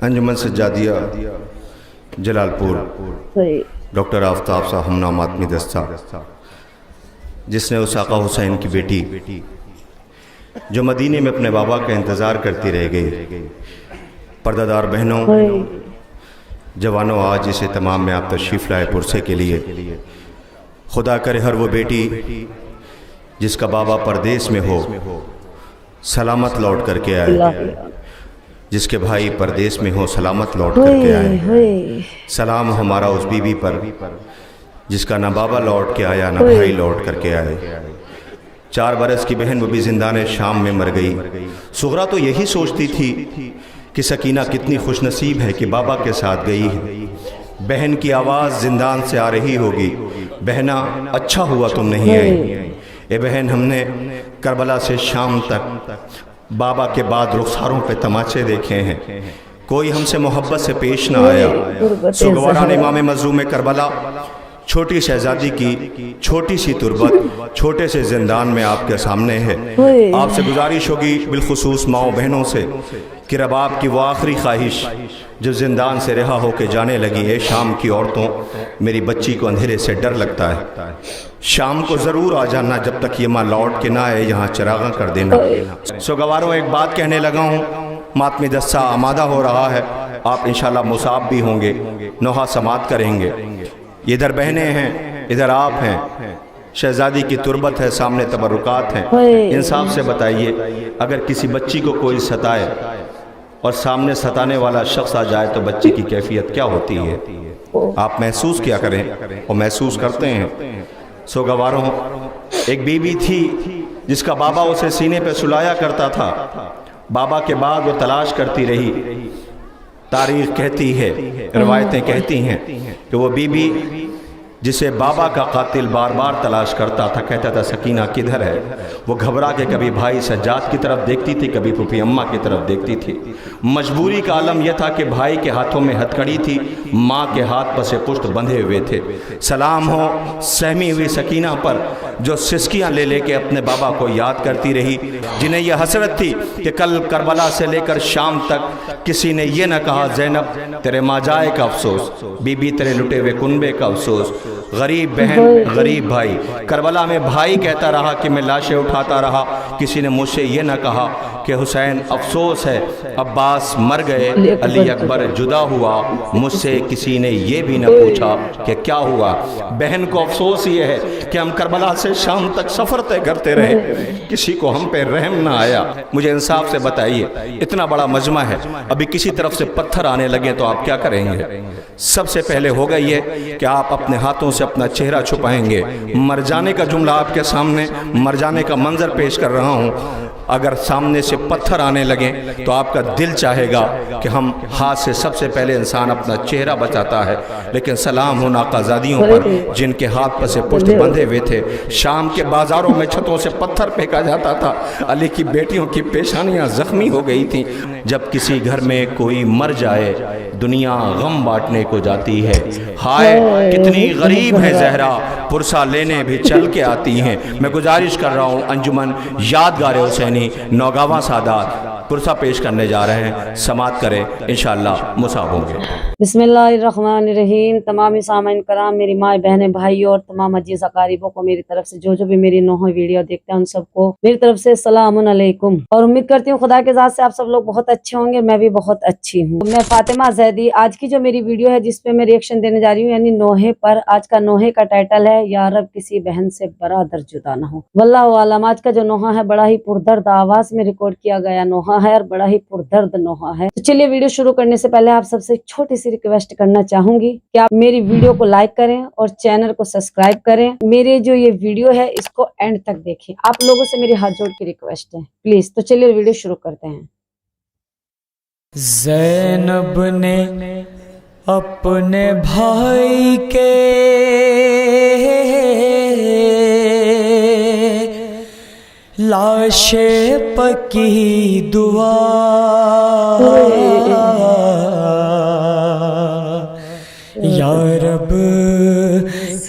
انجمن سجادیہ Jalalpur doctor آفتاب صاحب ہم نام ماتمی دستہ، جس نے اس آقا حسین کی بیٹی جو مدینے میں اپنے بابا کا انتظار کرتی رہ گئی، پردہ دار بہنوں، جوانوں، آج اس اہتمام میں آپ تشریف لائے پرسے کے لیے۔ خدا کرے ہر وہ بیٹی جس کا بابا پردیس میں ہو سلامت لوٹ کر کے آئے، جس کے بھائی پردیس میں ہو سلامت لوٹ کر کے آئے۔ سلام ہمارا اس بی بی پر جس کا نہ بابا لوٹ کے آیا نہ بھائی لوٹ کر کے آئے۔ 4 برس کی بہن وہ بھی زندان شام میں مر گئی۔ صغرا تو یہی سوچتی تھی کہ سکینہ کتنی خوش نصیب ہے کہ بابا کے ساتھ گئی ہے۔ بہن کی آواز زندان سے آ رہی ہوگی، بہنا اچھا ہوا تم نہیں آئی۔ اے بہن، ہم نے کربلا سے شام تک بابا کے بعد رخساروں پہ تماچے دیکھے ہیں، کوئی ہم سے محبت سے پیش نہ آیا۔ سوگواران امام مظلوم کربلا، چھوٹی شہزادی کی چھوٹی سی تربت چھوٹے سے زندان میں آپ کے سامنے ہے۔ آپ سے گزارش ہوگی بالخصوص ماؤں بہنوں سے کہ رباب کی وہ آخری خواہش جو زندان سے رہا ہو کے جانے لگی ہے، شام کی عورتوں، میری بچی کو اندھیرے سے ڈر لگتا ہے، شام کو ضرور آ جانا، جب تک یہ ماں لوٹ کے نہ آئے یہاں چراغاں کر دینا۔ سوگواروں، ایک بات کہنے لگا ہوں، ماتمی دستہ آمادہ ہو رہا ہے، آپ انشاءاللہ مصاب بھی ہوں گے، نوحہ سماعت کریں گے۔ ادھر بہنیں ہیں، ادھر آپ ہیں، شہزادی کی تربت ہے، سامنے تبرکات ہیں۔ انصاف سے بتائیے، اگر کسی بچی کو کوئی ستائے اور سامنے ستانے والا شخص آ جائے تو بچی کی کیفیت کیا ہوتی ہے؟ آپ محسوس کیا کریں، اور محسوس کرتے ہیں۔ سوگواروں، ایک بی بی تھی جس کا بابا اسے سینے پہ سلایا کرتا تھا، بابا کے بعد وہ تلاش کرتی رہی۔ تاریخ کہتی ہے، روایتیں کہتی ہیں کہ وہ بی بی جسے بابا کا قاتل بار بار تلاش کرتا تھا، کہتا تھا سکینہ کدھر ہے؟ وہ گھبرا کے کبھی بھائی سجاد کی طرف دیکھتی تھی، کبھی پھوپھی اماں کی طرف دیکھتی تھی۔ مجبوری کا عالم یہ تھا کہ بھائی کے ہاتھوں میں ہتھکڑی تھی، ماں کے ہاتھ پسے پشت بندھے ہوئے تھے۔ سلام ہو سہمی ہوئی سکینہ پر جو سسکیاں لے لے کے اپنے بابا کو یاد کرتی رہی، جنہیں یہ حسرت تھی کہ کل کربلا سے لے کر شام تک کسی نے یہ نہ کہا زینب تیرے ماں جائے کا افسوس، بی بی تیرے لٹے ہوئے کنبے کا افسوس، غریب بہن غریب بھائی۔ کربلا میں بھائی کہتا رہا کہ میں لاشیں اٹھاتا رہا، کسی نے مجھ سے یہ نہ کہا کہ حسین افسوس ہے عباس مر گئے، علی اکبر جدا ہوا، مجھ سے کسی نے یہ بھی نہ پوچھا کہ کیا ہوا۔ بہن کو افسوس یہ ہے کہ ہم کربلا سے شام تک سفر طے کرتے رہے، کسی کو ہم پہ رحم نہ آیا۔ مجھے انصاف سے بتائیے، اتنا بڑا مجمع ہے، ابھی کسی طرف سے پتھر آنے لگے تو آپ کیا کریں گے؟ سب سے پہلے ہوگا یہ کہ آپ اپنے ہاتھوں سے اپنا چہرہ چھپائیں گے۔ مر جانے کا جملہ آپ کے سامنے، مر جانے کا منظر پیش کر رہا ہوں۔ اگر سامنے سے پتھر آنے لگیں تو آپ کا دل چاہے گا کہ ہم ہاتھ سے سب سے پہلے انسان اپنا چہرہ بچاتا ہے، لیکن سلام ہو ناقازادیوں پر جن کے ہاتھ پر سے پشت بندھے ہوئے تھے۔ شام کے بازاروں میں چھتوں سے پتھر پھینکا جاتا تھا، علی کی بیٹیوں کی پیشانیاں زخمی ہو گئی تھیں۔ جب کسی گھر میں کوئی مر جائے دنیا غم بانٹنے کو جاتی ہے، ہائے کتنی غریب ہے زہرا، پرسہ لینے بھی چل کے آتی ہیں۔ میں گزارش کر رہا ہوں انجمن یادگار حسینی نوگاواں سادات پرسہ پیش کرنے جا رہے ہیں، سماعت کریں، انشاءاللہ مصاب ہوں گے۔ بسم اللہ الرحمن الرحیم۔ تمام سامعین کرام، میری ماں بہنیں بھائی اور تمام عزیز اقاربوں کو میری طرف سے جو بھی میری نوحہ ویڈیو دیکھتے ہیں ان سب کو میری طرف سے السلام علیکم، اور امید کرتی ہوں خدا کے ذات سے آپ سب لوگ بہت اچھے ہوں گے، میں بھی بہت اچھی ہوں۔ میں فاطمہ زیدی، آج کی جو میری ویڈیو ہے جس پہ میں ریئیکشن دینے جا رہی ہوں یعنی نوحے پر، آج کا نوحے کا ٹائٹل ہے یا رب کسی بہن سے برادر جدا نہ ہو۔ واللہ عالم، آج کا جو نوحہ ہے بڑا ہی پردرد آواز میں ریکارڈ کیا گیا نوحہ ہے اور بڑا ہی پردرد نوحہ ہے۔ تو چلیے ویڈیو شروع کرنے سے پہلے آپ سب سے چھوٹی سی ریکویسٹ کرنا چاہوں گی کہ آپ میری ویڈیو کو لائک کریں اور چینل کو سبسکرائب کریں۔ میرے جو یہ ویڈیو ہے اس کو اینڈ تک دیکھیں، آپ لوگوں سے میری ہاتھ جوڑ کی ریکویسٹ ہے پلیز۔ تو چلیے ویڈیو شروع کرتے ہیں۔ زینب نے اپنے بھائی کے لاش پکی دعا یا رب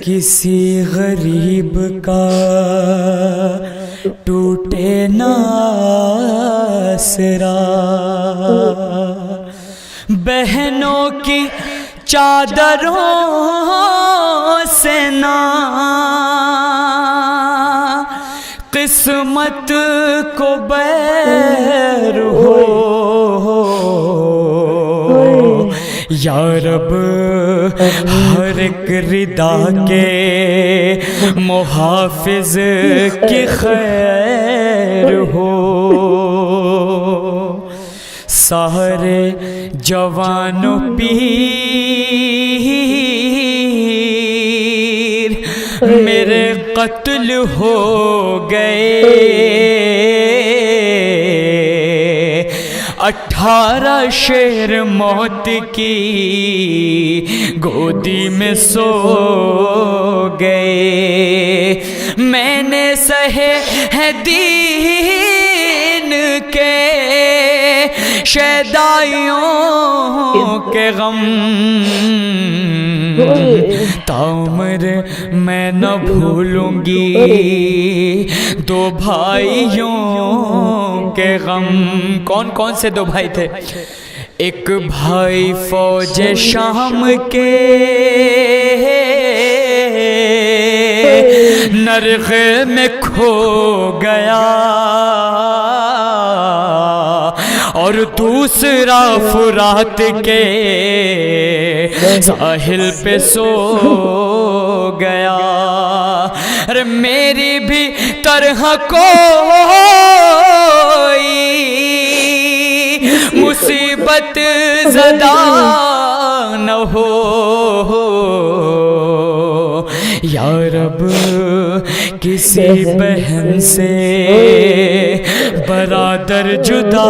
کسی غریب کا ٹوٹے نہ آسرا، بہنوں کی چادروں سے نہ قسمت کو بیر ہو یا رب ہر ایک ردا کے محافظ کی خیر ہو سارے جوانوں پیر میرے قتل ہو گئے 18 شیر موت کی گودی میں سو گئے میں نے سہے ہیں دین کے شیدائیوں کے غم تامر میں نہ بھولوں گی 2 بھائیوں کے غم کون کون سے 2 بھائی تھے ایک بھائی فوج شام کے نرغے میں کھو گیا اور دوسرا فرات کے ساحل پہ سو گیا ارے میری بھی طرح کوئی مصیبت زدہ نہ ہو یا رب کسی بہن سے برادر جدا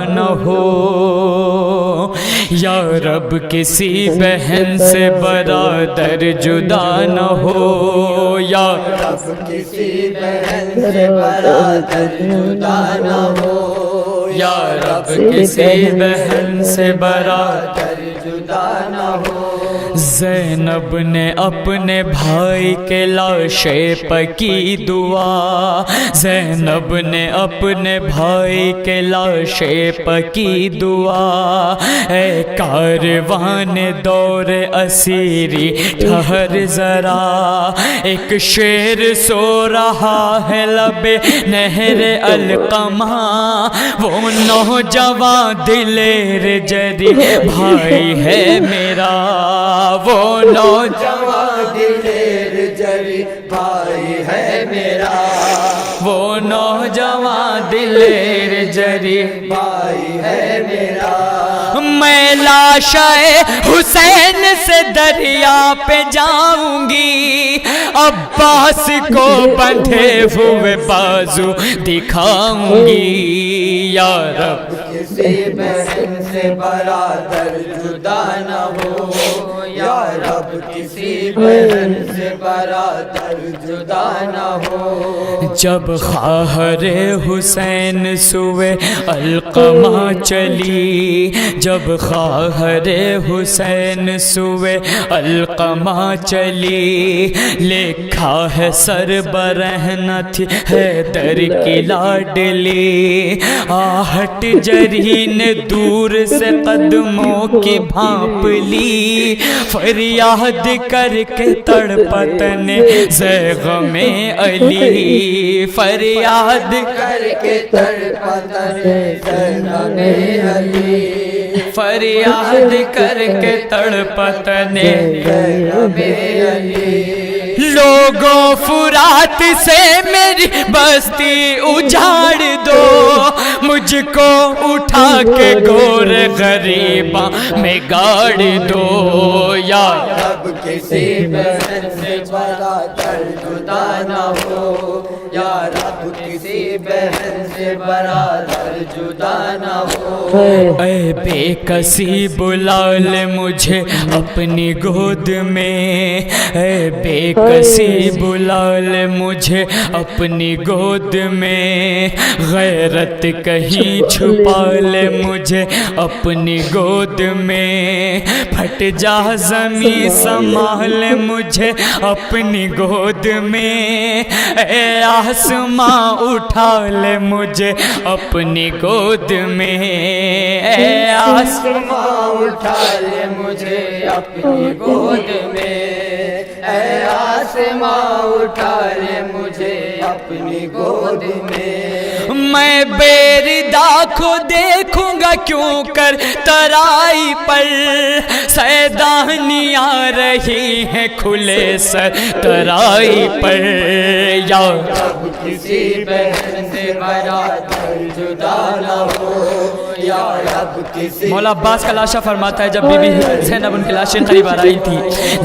نہ ہو یا رب کسی بہن سے برادر جدا نہ ہو یا رب کسی بہن سے برادر جدا نہ ہو یا رب کسی بہن سے برادر جدا نہ ہو زینب نے اپنے بھائی کے لاشے پکی دعا زینب نے اپنے بھائی کے لاشے پکی دعا اے کاروان دور اسیری ٹھہر ذرا ایک شیر سو رہا ہے لب نہر القمہ وہ نوجوان دلیر جری بھائی ہے میرا وہ نوجوان دلیر جری بھائی ہے میرا وہ نوجوان دلیر جری بھائی ہے میرا میں لاشِ حسین سے دریا پہ جاؤں گی عباس کو بندھے ہوئے بازو دکھاؤں گی یا رب کسی بہن سے برادر جدا نہ ہو یا رب کسی بہن سے برادر جدا نہ ہو جب خواہر حسین سوئے القمہ چلی جب خواہر حسین سوئے القمہ چلی لکھا ہے سر برہنہ تھی حیدر کی لاڈلی آہٹ جری نے دور سے قدموں کی بھانپ لی فریاد کر کے تڑپتن زیغم علی فریاد کر کے تڑپتن زیغم علی فریاد کر کے تڑپتن زیغم علی لوگوں فرات سے میری بستی اجاڑ دو مجھ کو اٹھا کے گور غریباں میں گاڑ دو یا رب کسی بہن سے برادر جدا نہ ہو یا رب کسی بہن سے برادر جدا نہ ہو اے بے کسی بلا لے مجھے اپنی گود میں اے بے کسی بلا لے مجھے اپنی گود میں غیرت کہیں چھپا لے مجھے اپنی گود میں، پھٹ جا زمین سنبھال مجھے اپنی گود میں، اے آسماں اٹھا لے مجھے اپنی گود میں، اے آسماں اٹھا لے مجھے اپنی گود میں، اے آسماں اٹھا لے مجھے اپنی گود میں۔ میں بیردہ کو دیکھوں گا کیوں کر ترائی پر، سیدانی آ رہی ہیں کھلے سر ترائی پر، یا رب کسی بہن سے برادر جدا نہ ہو، یا رب کسی۔ مولا عباس کا لاشا فرماتا ہے جب بی بی زینب ان کی لاش کے قریب آ رہی تھی،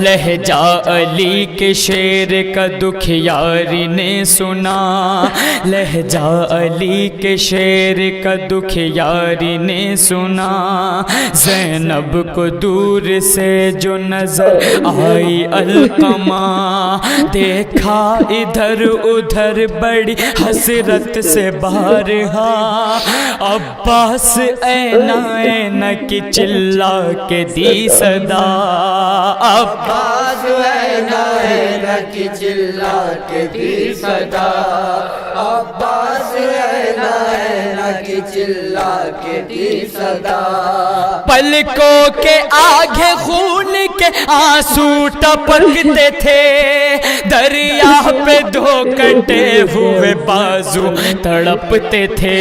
لہجہ علی کے شیر کا دکھ یاری نے سنا، لہجہ علی کے شیر کا دکھ یاری نے سنا، زینب کو دور سے جو نظر آئی علقمہ، دیکھا ادھر ادھر بڑی حسرت سے بارہا، عباس اینا اینا کی چلا کے دی صدا، عباس اینا اینا کی چلا کے دی صدا، عباس اینا اینا کی چلا کے دی صدا، پلکوں کے آگے خون کے آنسو ٹپکتے تھے، دریا پہ دو کٹے ہوئے بازو تڑپتے تھے،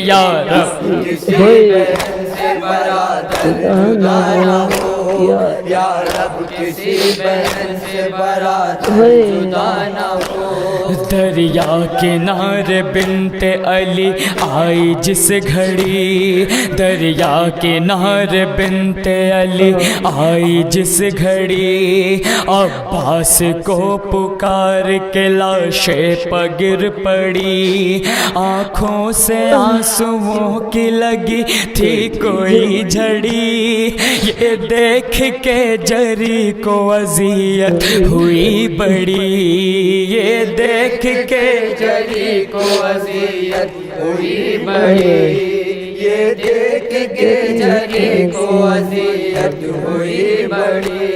یا رب کسی بہن سے برادر جدا نہ ہو، یا رب کسی بہن سے برادر جدا نہ ہو۔ دریا کنارے بنت علی آئی جس گھڑی، دریا کنارے بنت علی آئی جس گھڑی، عباس کو پکار کے لاشیں پگر پڑی، آنکھوں سے آنسوؤں کی لگی تھی کوئی جھڑی، یہ دیکھ کے جری کو اذیت ہوئی بڑی، یہ دیکھ کے جری کو اذیت ہوئی بڑی، یہ دیکھ کے جری کو اذیت ہوئی بڑی،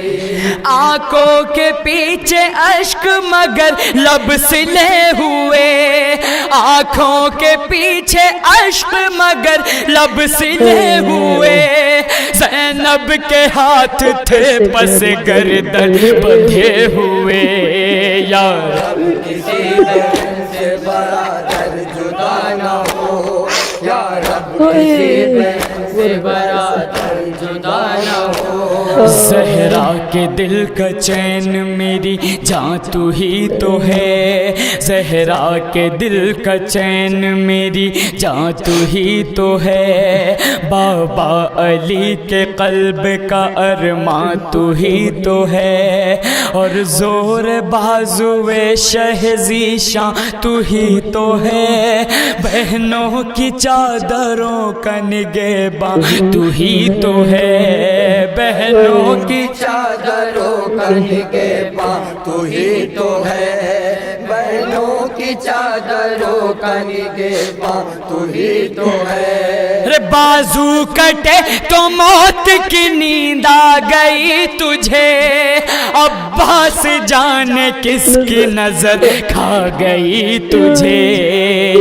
آنکھوں کے پیچھے اشک مگر لب سلے ہوئے، آنکھوں کے پیچھے اشک مگر لب سلے ہوئے، زینب کے ہاتھ تھے پس گردن بندھے ہوئے، یا رب کسی بہن سے برادر جدا نہ ہو، یا رب کسی بہن سے برادر جدا نہ ہو۔ زہرا کے دل کا چین میری جاں تو ہی تو ہے، زہرا کے دل کا چین میری جاں تو ہی تو ہے، بابا علی کے قلب کا ارماں تو ہی تو ہے، اور زور بازوے شہزی شاں تو ہی تو ہے، بہنوں کی چادروں کا نگہباں تو ہی تو ہے، بہنوں کی چادروں کا نگہباں تو ہی تو ہے، بہنوں کی چادروں کا نگہباں تو ہی تو ہے، رے بازو کٹے تو موت کی نیند آ گئی تجھے، عباس جانے کس کی نظر کھا گئی تجھے،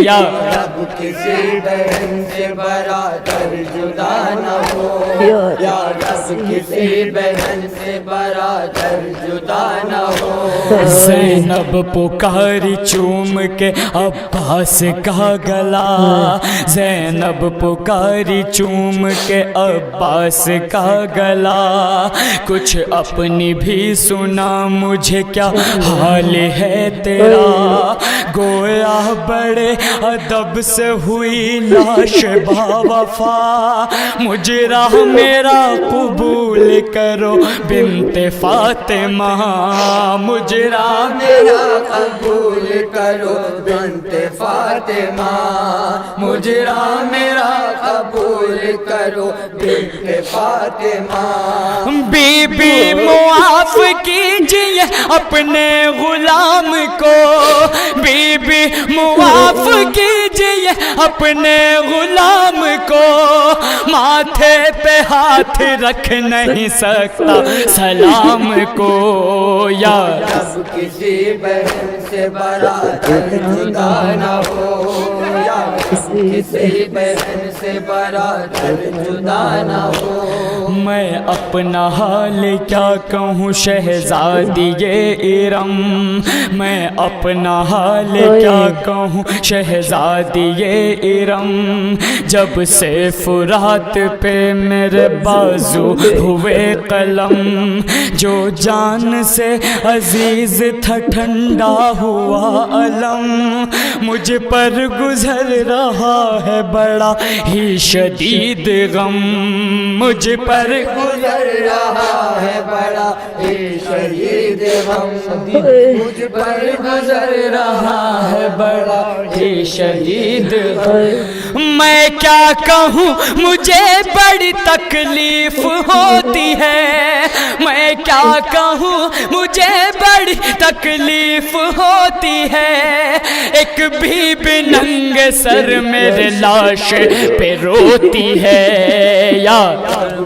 یا رب کسی بہن سے برادر جدا نہ ہو، یا رب کسی بہن سے برادر جدا نہ ہو۔ زینب پکاری چوم کے عباس کا گلا، زینب پکاری چوم کے عباس کا گلا، کچھ اپنی بھی سنا مجھے کیا حال ہے تیرا، گویا بڑے ادب سے ہوئی لاش با وفا، مجرا میرا قبول کرو بنت فاطمہ مجرا میرا قبول کرو بنت فاطمہ مجرا میرا قبول کرو بنت فاطمہ بی بی معاف کیجئے اپنے غلام کو بی بی معاف کیجئے اپنے غلام کو ماتھے پہ ہاتھ رکھ نہیں سکتا سلام کو یا رب کسی بہن سے برادر جدا نہ ہو یا رب کسی بہن سے برادر جدا نہ ہو میں اپنا حال کیا کہوں شہزادی ارم میں اپنا حال کیا کہوں شہزادی ارم جب سے فرات پہ میرے بازو ہوئے قلم جو جان سے عزیز تھا ٹھنڈا ہوا علم مجھ پر گزر رہا ہے بڑا ہی شدید غم مجھ پر گزر رہا ہے بڑا ہی شدید غم مجھ پر گزر رہا ہے بڑا ہی شدید غم میں کیا کہوں مجھے بڑی تکلیف ہوتی ہے میں کیا کہوں مجھے بڑی تکلیف ہوتی ہے ایک بی بی ننگ سر میرے لاش پہ روتی ہے یا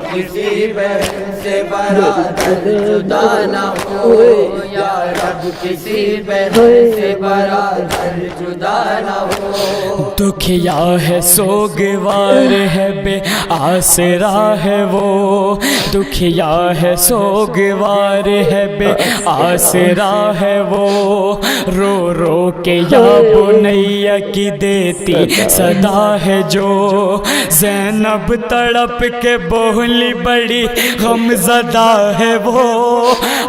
کسی بہن سے برادر جدا نہ ہو یا رب کسی بہن سے برادر جدا نہ ہو دکھیا ہے سوگوار ہے بے آسرا ہے وہ دکھیا ہے سوگوار ہے بے آسرا ہے وہ رو رو کے یا بنیا کی دیتی صدا ہے جو زینب تڑپ کے بولی بڑی غم زدہ ہے وہ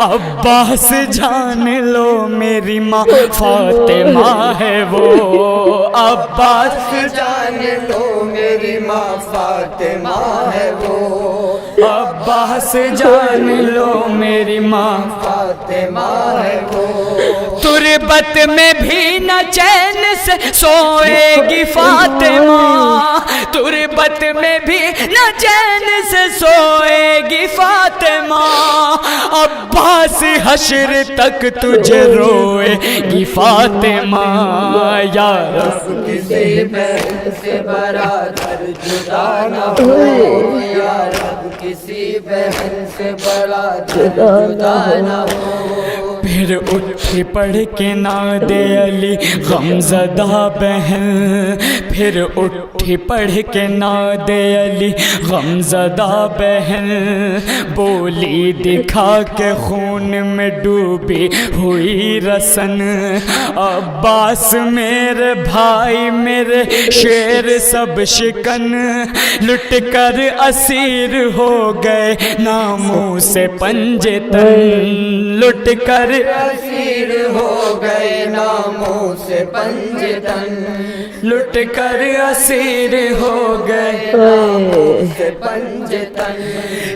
عباس جان لو میری ماں فاطمہ ہے وہ عباس جان لو میری ماں فاطمہ ہے وہ عباس جان لو میری ماں فاطمہ ہے وہ تربت میں بھی نہ چین سے سوئے گی فاطمہ تربت میں بھی نہ چین سے سوئے گی فاطمہ عباس حشر تک تجھے روئے گی فاطمہ یا رب کسی بہن سے برادر جدا نہ ہو یا رب کسی بہن سے برادر جدا نہ ہو پھر اٹھی پڑھ کے ناد علی غم زدہ بہن پھر اٹھی پڑھ کے ناد علی غم زدہ بہن بولی دکھا کے خون میں ڈوبی ہوئی رسن عباس میرے بھائی میرے شیر سب شکن لٹ کر اسیر ہو گئے ناموں سے پنجے تن لٹ کر اسیر ہو گئے ناموں سے پنجتن لٹ کر اسیر ہو گئے ناموں سے پنجتن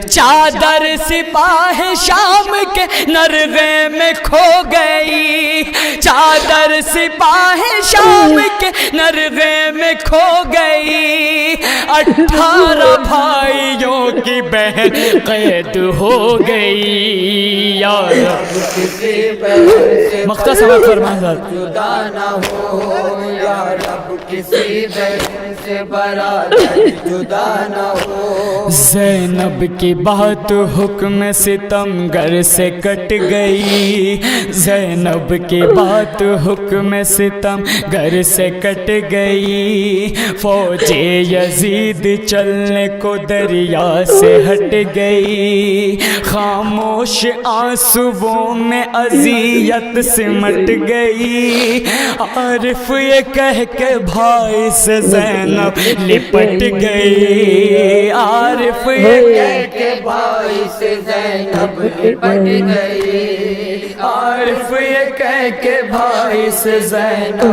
چادر سپاہ شام کے نرغے میں کھو گئی چادر سپاہ شام کے نرغے میں کھو گئی 18 بھائیوں کی بہن قید ہو گئی یا رب کسی بہن سے مختصر فرمائیں جدا نہ ہو یا رب کسی بہن سے برادر جدا نہ ہو زینب کی بات حکم ستم گر سے کٹ گئی زینب کی بات حکم ستم گر سے کٹ گئی فوج یزید چلنے کو دریا سے ہٹ گئی خاموش آنسوؤں میں اذیت سمٹ گئی عارف یہ کہہ کے بھائی سے زینب لپٹ گئی عارف یہ کہہ کے بھائی سے زینب لپٹ گئی عارف یہ کہہ کے بھائی سے زینب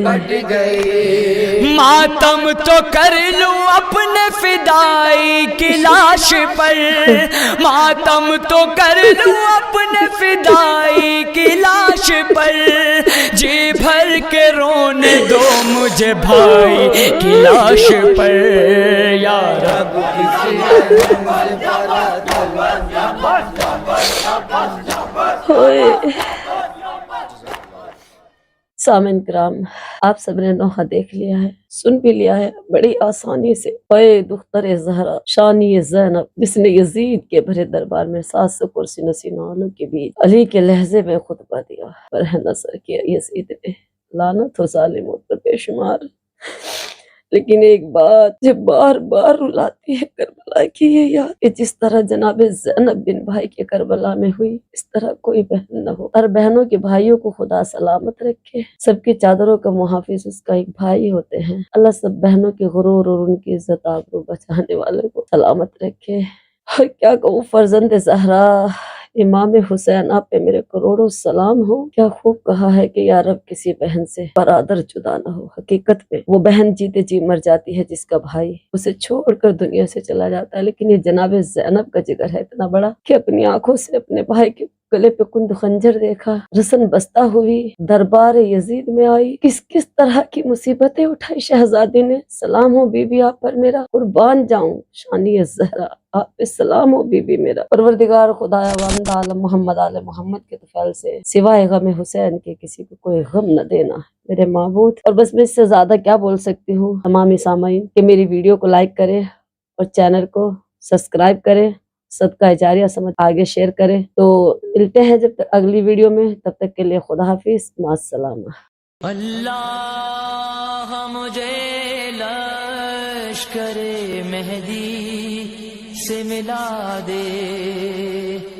نپٹ گئی، ماتم تو کر لوں اپنے فدائی کی لاش پر، ماتم تو کر لوں اپنے فدائی کی لاش پر، جی بھر کے رونے دو مجھے بھائی کی لاش پر، یا رب کسی سامعین کرام، آپ سب نے نوحہ دیکھ لیا ہے، سن بھی لیا ہے بڑی آسانی سے۔ اے دختر زہرا شانی زینب، جس نے یزید کے بھرے دربار میں 700 کرسی نشین والوں کے بیچ علی کے لہجے میں خطبہ دیا، پر نظر کیا یزید نے، لعنت ہو ظالموں پر بے شمار۔ لیکن ایک بات جو بار بار رلاتی ہے کربلا کی یہ یاد کہ جس طرح جناب زینب بن بھائی کے کربلا میں ہوئی، اس طرح کوئی بہن نہ ہو۔ ہر بہنوں کے بھائیوں کو خدا سلامت رکھے، سب کی چادروں کا محافظ اس کا ایک بھائی ہوتے ہیں۔ اللہ سب بہنوں کے غرور اور ان کی عزت آبرو بچانے والے کو سلامت رکھے۔ اور کیا کہوں فرزند زہرا امام حسین، آپ پہ میرے کروڑوں سلام ہو۔ کیا خوب کہا ہے کہ یا رب کسی بہن سے برادر جدا نہ ہو۔ حقیقت میں وہ بہن جیتے جی مر جاتی ہے جس کا بھائی اسے چھوڑ کر دنیا سے چلا جاتا ہے، لیکن یہ جناب زینب کا جگر ہے اتنا بڑا کہ اپنی آنکھوں سے اپنے بھائی کے گلے پہ کند خنجر دیکھا، رسن بستہ ہوئی، دربار یزید میں آئی، کس کس طرح کی مصیبتیں اٹھائی شہزادی نے۔ سلام ہو بی بی آپ پر میرا، قربان جاؤں شانی زہرا آپ پہ سلام ہو بی بی میرا۔ پروردگار خدایا وامد عالم محمد آل محمد کے طفیل سے سوائے غم حسین کے کسی کو کوئی غم نہ دینا میرے معبود۔ اور بس میں اس سے زیادہ کیا بول سکتی ہوں تمامی سامعین کہ میری ویڈیو کو لائک کریں اور چینل کو سبسکرائب کریں، صدقہ جاریہ سمجھ آگے شیئر کریں۔ تو ملتے ہیں جب تک اگلی ویڈیو میں، تب تک کے لیے خدا حافظ، مع السلامہ۔ اللہ مجھے لشکر مہدی سے ملا دے۔